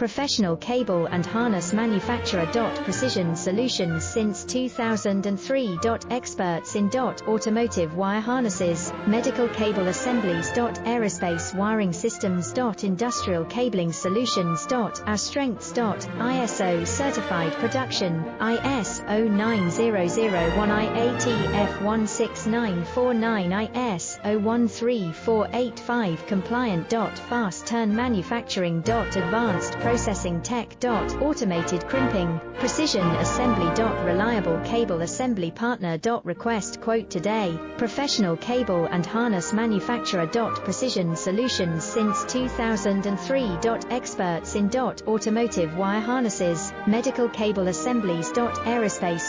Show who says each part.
Speaker 1: Professional cable and harness manufacturer. Precision solutions since 2003. Experts in automotive wire harnesses, medical cable assemblies. Aerospace wiring systems. Industrial cabling solutions. Our strengths. ISO certified production, ISO 9001 IATF 16949 ISO 13485 compliant. Fast turn manufacturing. Advanced processing tech. Automated crimping, precision assembly. Reliable cable assembly partner. Request quote today. Professional cable and harness manufacturer. Precision solutions since 2003. Experts in automotive wire harnesses, medical cable assemblies. Aerospace